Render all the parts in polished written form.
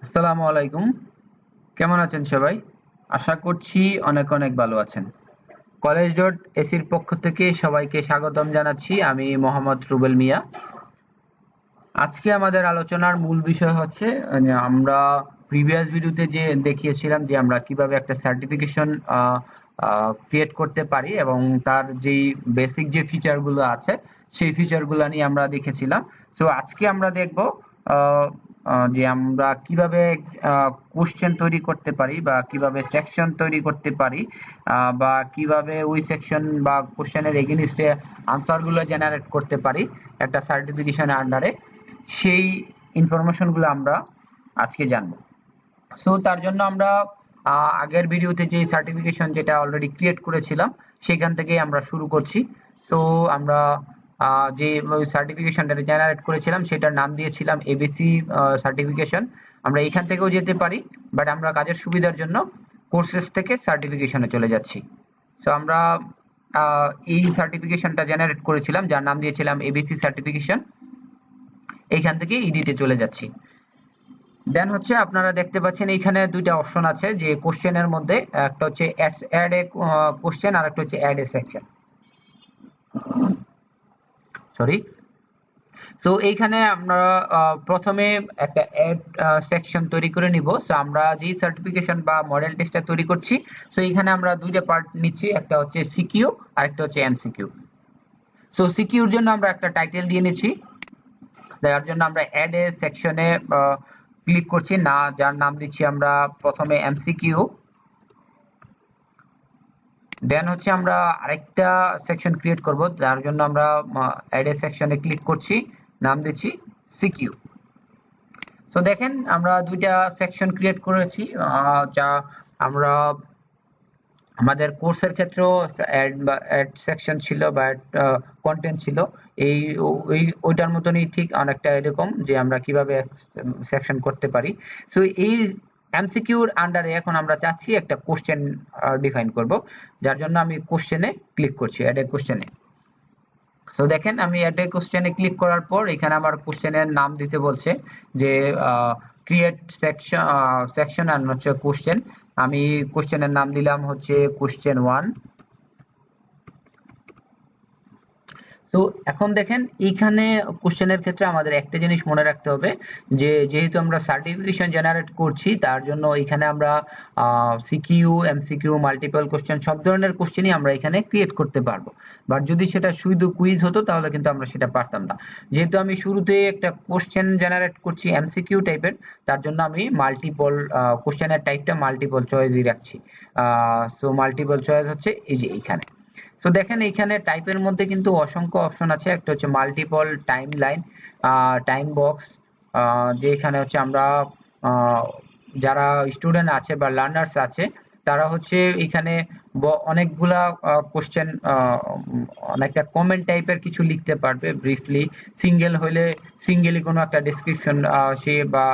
আসসালামু আলাইকুম। কেমন আছেন সবাই? আশা করছি অনেক অনেক ভালো আছেন। কলেজ ডট এসির পক্ষ থেকে সবাইকে স্বাগতম জানাচ্ছি। আমি মোহাম্মদ রুবেল মিয়া। আজকে আমাদের আলোচনার মূল বিষয় হচ্ছে আমরা প্রিভিয়াস ভিডিওতে যে দেখিয়েছিলাম যে আমরা কিভাবে একটা সার্টিফিকেশন ক্রিয়েট করতে পারি এবং তার যেই বেসিক যে ফিচারগুলো আছে সেই ফিচারগুলো নিয়ে আমরা দেখেছিলাম। তো আজকে আমরা দেখব যে আমরা কিভাবে কোশ্চেন তৈরি করতে পারি বা কিভাবে সেকশন তৈরি করতে পারি, বা কিভাবে ওই সেকশন বা কোশ্চেনের এগেইনস্টে আনসারগুলো জেনারেট করতে পারি একটা সার্টিফিকেশনের আন্ডারে। সেই ইনফরমেশনগুলো আমরা আজকে জানবো। সো তার জন্য আমরা আগের ভিডিওতে যে সার্টিফিকেশন যেটা অলরেডি ক্রিয়েট করেছিলাম সেখান থেকেই আমরা শুরু করছি। সো আমরা যে সার্টিফিকেশনটা জেনারেট করেছিলাম সেটার নাম দিয়েছিলাম এবিসি সার্টিফিকেশন। আমরা এখান থেকেও যেতে পারি, বাট আমরা কাজের সুবিধার জন্য কোর্সেস থেকে সার্টিফিকেশনে চলে যাচ্ছি। সো আমরা এই সার্টিফিকেশনটা জেনারেট করেছিলাম যার নাম দিয়েছিলাম এবিসি সার্টিফিকেশন। এইখান থেকে ইডিটে চলে যাচ্ছি। দেন হচ্ছে আপনারা দেখতে পাচ্ছেন এইখানে দুইটা অপশন আছে যে কোশ্চেনের মধ্যে, একটা হচ্ছে অ্যাড এ কোশ্চেন আর একটা হচ্ছে add a section. Sorry. So এইখানে আমরা প্রথমে একটা অ্যাড সেকশন তৈরি করে নিব। সো আমরা যে সার্টিফিকেশন বা মডেল টেস্টটা তৈরি করছি, সো এইখানে আমরা দুইটা পার্ট নিচ্ছি, একটা হচ্ছে সিকিউ আর একটা হচ্ছে এমসিকিউ। সো সিকিউর জন্য আমরা একটা টাইটেল দিয়ে নিচ্ছি, যার জন্য আমরা অ্যাড এ সেকশনে ক্লিক করছি, না যার নাম দিচ্ছি আমরা প্রথমে এমসিকিউ। দেন হচ্ছে আমরা আরেকটা সেকশন ক্রিয়েট করব, যার জন্য আমরা অ্যাড এ সেকশনে ক্লিক করছি, নাম দিচ্ছি সিকিউ। সো দেখেন আমরা দুইটা সেকশন ক্রিয়েট করেছি, যা আমরা আমাদের কোর্সের ক্ষেত্রেও অ্যাড সেকশন ছিল বা কন্টেন্ট ছিল। এই ওইটার মতনই ঠিক অনেকটা এরকম যে আমরা কিভাবে সেকশন করতে পারি। সো এই এমসিকিউর আন্ডারে এখন আমরা চাচ্ছি একটা কোশ্চেন ডিফাইন করব, যার জন্য আমি কোশ্চেনে ক্লিক করছি, অ্যাড এ কোশ্চেনে। সো দেখেন আমি অ্যাড এ কোশ্চেনে ক্লিক করার পর এখানে আমার কোশ্চেনের নাম দিতে বলছে যে ক্রিয়েট সেকশন, সেকশন আর হচ্ছে কোশ্চেন। আমি কোশ্চেনের নাম দিলাম হচ্ছে কোশ্চেন 1। তো এখন দেখেন এইখানে কোশ্চেনের ক্ষেত্রে আমাদের একটা জিনিস মনে রাখতে হবে যে যেহেতু আমরা সার্টিফিকেশন জেনারেট করছি তার জন্য এখানে আমরা সিকিউ, এমসিকিউ, মাল্টিপল কোশ্চেন সব ধরনের কোশ্চেনই আমরা এখানে ক্রিয়েট করতে পারবো। বাট যদি সেটা শুধু কুইজ হতো তাহলে কিন্তু আমরা সেটা পারতাম না। যেহেতু আমি শুরুতে একটা কোশ্চেন জেনারেট করছি এমসিকিউ টাইপের, তার জন্য আমি মাল্টিপল কোশ্চেনের টাইপটা মাল্টিপল চয়েসই রাখছি। সো মাল্টিপল চয়েস হচ্ছে এই যে এইখানে। সো দেখেন এইখানে টাইপের মধ্যে কিন্তু অসংখ্য অপশন আছে। একটা হচ্ছে multiple time line, time box, যে এখানে হচ্ছে আমরা যারা স্টুডেন্ট আছে বা লার্নার্স আছে তারা হচ্ছে এখানে অনেকগুলা কোশ্চেন, অনেকটা কমেন্ট টাইপের কিছু লিখতে পারবে ব্রিফলি। সিঙ্গেল হলে সিঙ্গেলি কোনো একটা ডেসক্রিপশন সে বা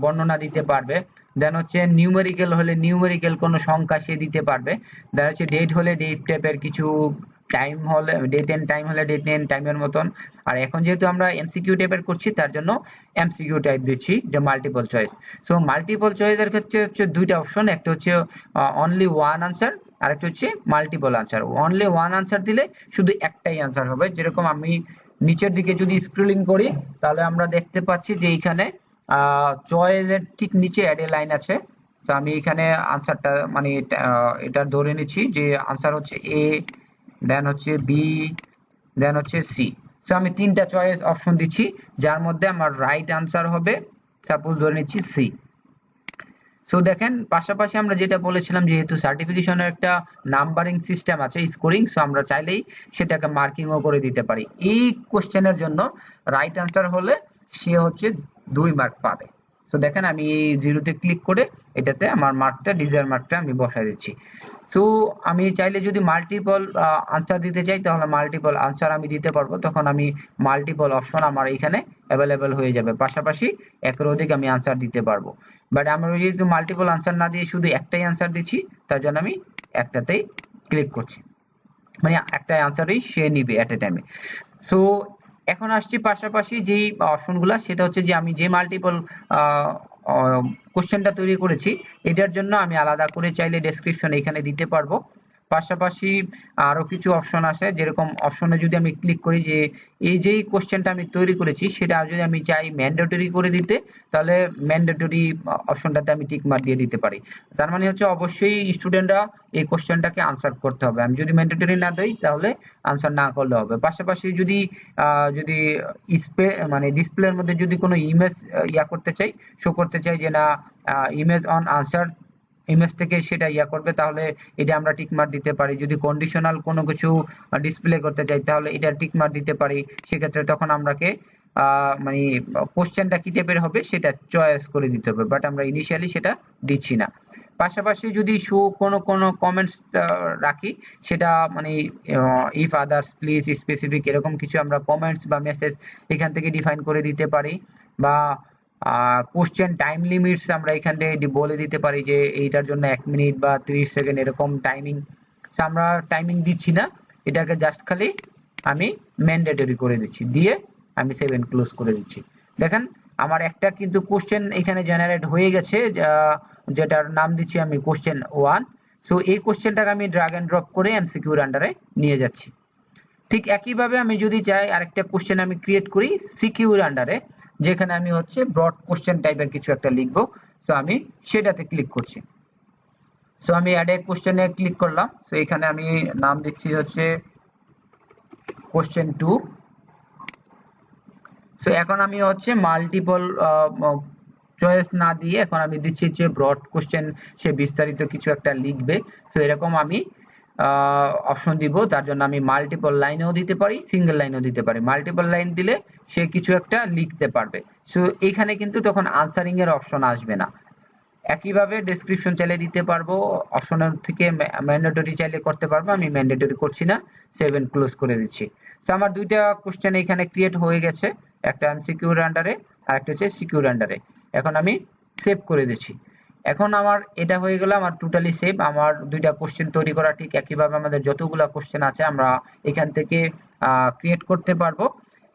বর্ণনা দিতে পারবে। দেন হচ্ছে নিউমেরিক্যাল হলে নিউমেরিক্যাল কোনো সংখ্যা সে দিতে পারবে। দেন হচ্ছে ডেট হলে ডেট টাইপের কিছু, টাইম হলে ডেট এন্ড টাইম হলে ডেট এন্ড টাইমের মতন। আর এখন যেহেতু আমরা এমসিকিউ টাইপের করছি তার জন্য এমসিকিউ টাইপ দিচ্ছি যে মাল্টিপল চয়েস। সো মাল্টিপল চয়েসের ক্ষেত্রে হচ্ছে দুইটা অপশন, একটা হচ্ছে অনলি ওয়ান আনসার, আরেকটা হচ্ছে multiple answer. Only one answer দিলে শুধু একটাই আনসার হবে। যেরকম আমি নিচের দিকে যদি স্ক্রলিং করি তাহলে আমরা দেখতে পাচ্ছি যে এইখানে চয়েসের ঠিক নিচে অ্যাড এ লাইন আছে। সো আমি এখানে আনসারটা মানে এটা ধরে নিচ্ছি যে আনসার হচ্ছে এ, দেন হচ্ছে বি, দেন হচ্ছে সি। সো আমি তিনটা চয়েস অপশন দিচ্ছি, যার মধ্যে আমার রাইট আনসার হবে সাপোজ ধরে নিচ্ছি সি। সো দেখেন পাশাপাশি আমরা যেটা বলেছিলাম যেহেতু সার্টিফিকেশনের একটা নাম্বারিং সিস্টেম আছে, স্কোরিং, সো আমরা চাইলেই সেটাকে মার্কিংও করে দিতে পারি। এই কোশ্চেনের জন্য রাইট আনসার হলে সে হচ্ছে 2 মার্ক পাবে। সো দেখেন আমি এই জিরোতে ক্লিক করে এটাতে আমার মার্কটা, ডিজায়ার মার্কটা আমি বসাই দিচ্ছি। সো আমি চাইলে যদি মাল্টিপল আনসার দিতে চাই তাহলে মাল্টিপল আনসার আমি দিতে পারবো, তখন আমি মাল্টিপল অপশন আমার এখানে অ্যাভেলেবেল হয়ে যাবে, পাশাপাশি একের অধিক আমি আনসার দিতে পারবো। বাট আমরা যেহেতু মাল্টিপল আনসার না দিয়ে শুধু একটাই আনসার দিচ্ছি তার জন্য আমি একটাতেই ক্লিক করছি, মানে একটা আনসারই সে নিবে এট এ টাইমে। সো এখন আসছি পাশাপাশি যেই অপশনগুলো, সেটা হচ্ছে যে আমি যে মাল্টিপল কোশ্চেনটা তৈরি করেছি এটার জন্য আমি আলাদা করে চাইলে ডেসক্রিপশন এখানে দিতে পারবো। পাশাপাশি আরো কিছু অপশন আছে, যেরকম অপশনে যদি আমি ক্লিক করি যে এই যেই কোশ্চেনটা আমি তৈরি করেছি সেটা যদি আমি চাই ম্যান্ডেটরি করে দিতে, তাহলে ম্যান্ডেটরি অপশনটাতে আমি টিক মার্ক দিয়ে দিতে পারি। তার মানে হচ্ছে অবশ্যই স্টুডেন্টরা এই কোশ্চেনটাকে আনসার করতে হবে। আমি যদি ম্যান্ডেটরি না দেই তাহলে আনসার না করলে হবে। পাশাপাশি যদি যদি মানে ডিসপ্লের মধ্যে যদি কোনো ইমেজ করতে চাই, শো করতে চাই যে না ইমেজ অন আনসার, ইমেজ থেকে সেটা করবে, তাহলে এটা আমরা টিক মার্ক দিতে পারি। যদি কন্ডিশনাল কোনো কিছু ডিসপ্লে করতে চাই তাহলে এটা টিক মার্ক দিতে পারি। সেক্ষেত্রে তখন আমরাকে মানে কোশ্চেনটা কি টাইপের হবে সেটা চয়েস করে দিতে হবে, বাট আমরা ইনিশিয়ালি সেটা দিচ্ছি না। পাশাপাশি যদি শো কোনো কমেন্টস রাখি, সেটা মানে ইফ আদার্স প্লিজ স্পেসিফিক এরকম কিছু আমরা কমেন্টস বা মেসেজ এখান থেকে ডিফাইন করে দিতে পারি। বা কোশ্চেন টাইম লিমিটস আমরা এখান থেকে বলে দিতে পারি যে এইটার জন্য 1 মিনিট বা 30 সেকেন্ড এরকম টাইমিং। আমরা টাইমিং দিচ্ছি না, এটাকে জাস্ট খালি আমি ম্যান্ডেটরি করে দিচ্ছি, দিয়ে আমি সেভ এন্ড ক্লোজ করে দিচ্ছি। দেখেন আমার একটা কিন্তু কোশ্চেন এখানে জেনারেট হয়ে গেছে, যেটার নাম দিচ্ছি আমি কোশ্চেন 1। সো এই কোশ্চেনটাকে আমি ড্রাগ এন্ড ড্রপ করে এমসিকিউর আন্ডারে নিয়ে যাচ্ছি। ঠিক একইভাবে আমি যদি চাই আরেকটা কোশ্চেন আমি ক্রিয়েট করি সিকিউর আন্ডারে, যেখানে আমি হচ্ছে ব্রড কোশ্চেন টাইপের কিছু একটা লিখবো, সো আমি সেটাতে ক্লিক করছি। সো আমি অ্যাড এ কোশ্চেনে ক্লিক করলাম। সো এখানে আমি নাম দিচ্ছি হচ্ছে কোশ্চেন 2। সো এখন আমি হচ্ছে মাল্টিপল চয়েস না দিয়ে এখন আমি দিচ্ছি যে ব্রড কোশ্চেন, সে বিস্তারিত কিছু একটা লিখবে। সো এরকম আমি অপশন দিব। তার জন্য আমি মাল্টিপল লাইনেও দিতে পারি, সিঙ্গেল লাইনেও দিতে পারি। মাল্টিপল লাইন দিলে সে কিছু একটা লিখতে পারবে। সো এখানে কিন্তু তখন আনসারিং এর অপশন আসবে না। একইভাবে ডেসক্রিপশন চাইলে দিতে পারবো, অপশনের থেকে ম্যান্ডেটরি চাইলে করতে পারবো। আমি ম্যান্ডেটরি করছি না, সেভ এন্ড ক্লোজ করে দিচ্ছি। সো আমার দুইটা কোশ্চেন এখানে ক্রিয়েট হয়ে গেছে, একটা এমসিকিউর আন্ডারে আর একটা হচ্ছে সিকিউর আন্ডারে। এখন আমি সেভ করে দিচ্ছি। এখন আমার এটা হয়ে গেল, আমার টোটালি সেভ। আমার দুইটা কোশ্চেন তৈরি করা ঠিক একইভাবে আমাদের যতগুলা কোশ্চেন আছে আমরা এখান থেকে ক্রিয়েট করতে পারবো।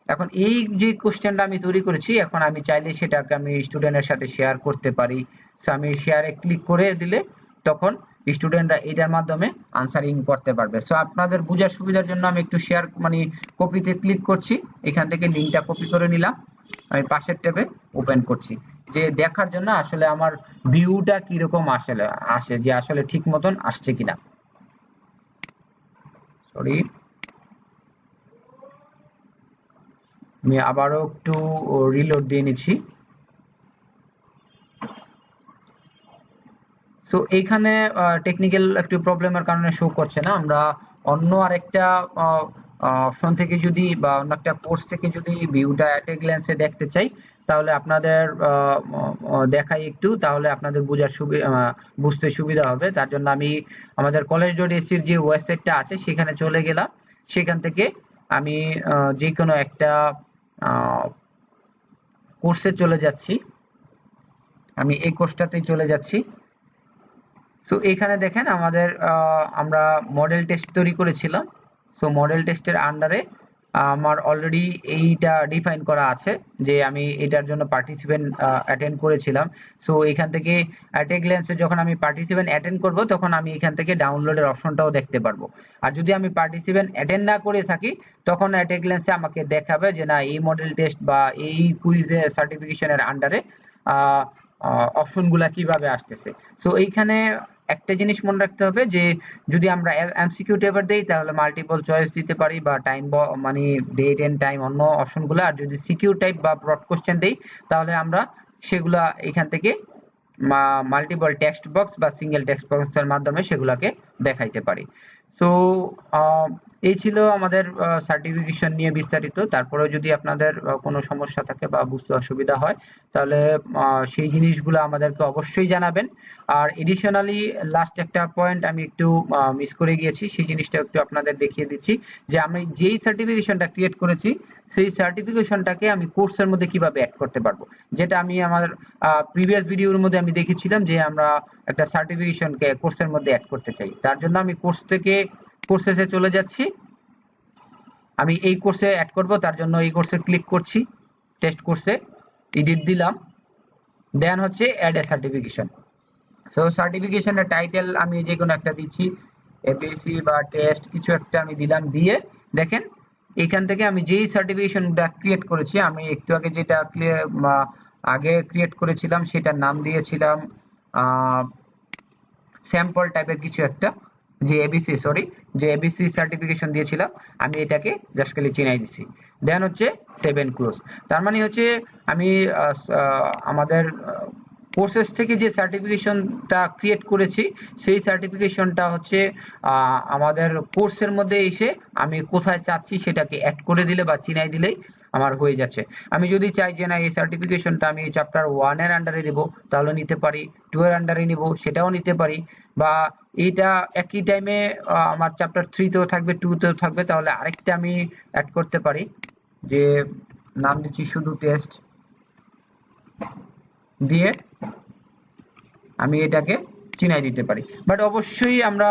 এখন এই যে কোশ্চেনটা আমি তৈরি করেছি, এখন আমি চাইলে সেটাকে আমি স্টুডেন্টের সাথে শেয়ার করতে পারি। সো আমি শেয়ারে ক্লিক করে দিলে তখন স্টুডেন্টরা এটার মাধ্যমে আনসারিং করতে পারবে। সো আপনাদের বোঝার সুবিধার জন্য আমি একটু শেয়ার মানে কপিতে ক্লিক করছি, এখান থেকে লিঙ্কটা কপি করে নিলাম, আমি পাশের ট্যাবে ওপেন করছি, যে দেখার জন্য আসলে আমার ভিউটা কিরকম আসে, যে আসলে ঠিক মতন আসছে কিনা। সরি, আমি আবারও একটু রিলোড দিয়ে নিচ্ছি। সো এইখানে টেকনিক্যাল একটু প্রবলেমের কারণে শো করছে না। আমরা অন্য আরেকটা অপশন থেকে যদি বা অন্য একটা কোর্স থেকে যদি ভিউটা অ্যাট এ গ্ল্যান্সে দেখতে চাই, তাহলে আপনাদের দেখাই একটু, তাহলে আপনাদের বুঝতে সুবিধা হবে। তার জন্য আমি আমাদের college.ac-র যে ওয়েবসাইটটা আছে সেখানে চলে গেলাম। সেখান থেকে আমি যে কোনো একটা কোর্সে চলে যাচ্ছি। আমি এই কোর্সটাতেই চলে যাচ্ছি। সো এখানে দেখেন আমাদের আমরা মডেল টেস্ট তৈরি করেছিলাম। সো মডেল টেস্টের আন্ডারে আমার অলরেডি এইটা ডিফাইন করা আছে যে আমি এটার জন্য পার্টিসিপেন্ট অ্যাটেন্ড করেছিলাম। সো এখান থেকে অ্যাট এ গ্ল্যান্সে যখন আমি পার্টিসিপেন্ট অ্যাটেন্ড করব তখন আমি এখান থেকে ডাউনলোডের অপশনটাও দেখতে পারবো। আর যদি আমি পার্টিসিপেন্ট অ্যাটেন্ড না করে থাকি তখন অ্যাট এ গ্ল্যান্সে আমাকে দেখাবে যে না এই মডেল টেস্ট বা এই কুইজে সার্টিফিকেশনের আন্ডারে অপশনগুলা কিভাবে আসতেছে। সো এইখানে একটা জিনিস মনে রাখতে হবে যে যদি আমরা এমসিকিউ টেবার দেই তাহলে মাল্টিপল চয়েস দিতে পারি বা টাইম মানে ডেট এন্ড টাইম অন্য অপশনগুলো। আর যদি সিকিউ টাইপ বা ব্রড কোশ্চেন দেই তাহলে আমরা সেগুলা এখান থেকে মাল্টিপল টেক্সট বক্স বা সিঙ্গেল টেক্সট বক্সের মাধ্যমে সেগুলাকে দেখাইতে পারি। সো এই ছিল আমাদের সার্টিফিকেশন নিয়ে বিস্তারিত। তারপরেও যদি আপনাদের কোনো সমস্যা থাকে বা বুঝতে অসুবিধা হয় তাহলে সেই জিনিসগুলো আমাদেরকে অবশ্যই জানাবেন। আর এডিশনালি লাস্ট একটা পয়েন্ট আমি একটু মিস করে গিয়েছি, সেই জিনিসটা একটু আপনাদের দেখিয়ে দিচ্ছি যে আমি যেই সার্টিফিকেশনটা ক্রিয়েট করেছি সেই সার্টিফিকেশনটাকে আমি কোর্সের মধ্যে কিভাবে অ্যাড করতে পারবো, যেটা আমি আমার প্রিভিয়াস ভিডিওর মধ্যে আমি দেখেছিলাম যে আমরা একটা সার্টিফিকেশনকে কোর্সের মধ্যে অ্যাড করতে চাই। তার জন্য আমি কোর্স থেকে কোর্সেসে চলে যাচ্ছি, আমি এই কোর্সে অ্যাড করব। তার জন্য এই কোর্সে ক্লিক করছি, টেস্ট কোর্সে এডিট দিলাম। দেন হচ্ছে অ্যাড এ সার্টিফিকেশন। সো সার্টিফিকেশনের টাইটেল আমি যে কোনো একটা দিচ্ছি, এপিএসসি বা টেস্ট কিছু একটা আমি দিলাম, দিয়ে দেখেন এখান থেকে আমি যেই সার্টিফিকেশনটা ক্রিয়েট করেছি, আমি একটু আগে যেটা আগে ক্রিয়েট করেছিলাম সেটার নাম দিয়েছিলাম স্যাম্পল টাইপের কিছু একটা, যে এবিসি সরি যে এবিসি সার্টিফিকেশন দিয়েছিলাম, আমি এটাকে জাস্ট খালি চিনাই দিছি। দেন হচ্ছে সেভ এন্ড ক্লোজ। তার মানে হচ্ছে আমি আমাদের কোর্সেস থেকে যে সার্টিফিকেশনটা ক্রিয়েট করেছি সেই সার্টিফিকেশনটা হচ্ছে আমাদের কোর্সের মধ্যে এসে আমি কোথায় চাচ্ছি সেটাকে অ্যাড করে দিলে বা চিনাই দিলেই আমার হয়ে যাচ্ছে। আমি যদি চাই যে না এই সার্টিফিকেশনটা আমি চ্যাপ্টার 1 এর আন্ডারে নিব তাহলে নিতে পারি, 2 এর আন্ডারে নিব সেটাও নিতে পারি, বা এইটা একই টাইমে আমার চ্যাপ্টার 3 তেও থাকবে, 2 তেও থাকবে, তাহলে আরেকটা আমি অ্যাড করতে পারি, যে নাম দিচ্ছি শুধু টেস্ট দিয়ে আমি এটাকে চিনাই দিতে পারি। বাট অবশ্যই আমরা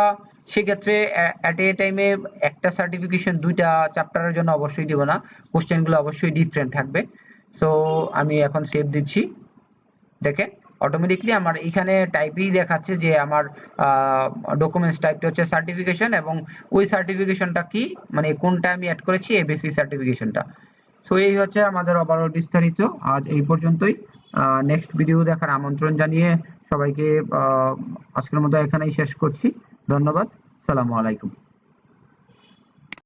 সেক্ষেত্রে অ্যাট এ টাইমে একটা সার্টিফিকেশন দুইটা চ্যাপ্টারের জন্য অবশ্যই দিব না, কোশ্চেনগুলো অবশ্যই ডিফারেন্ট থাকবে। সো আমি এখন সেভ দিচ্ছি, দেখেন অটোমেটিকলি আমার এখানে টাইপই দেখাচ্ছে যে আমার ডকুমেন্টস টাইপটা হচ্ছে সার্টিফিকেশন, এবং ওই সার্টিফিকেশনটা কি মানে কোনটা আমি অ্যাড করেছি, এবিসি সার্টিফিকেশনটা। সো এই হচ্ছে আমাদের ওভারঅল বিস্তারিত। আজ এই পর্যন্তই। নেক্সট ভিডিও দেখার আমন্ত্রণ জানিয়ে সবাইকে আজকের মতো এখানেই শেষ করছি। ধন্যবাদ। সালামু আলাইকুম।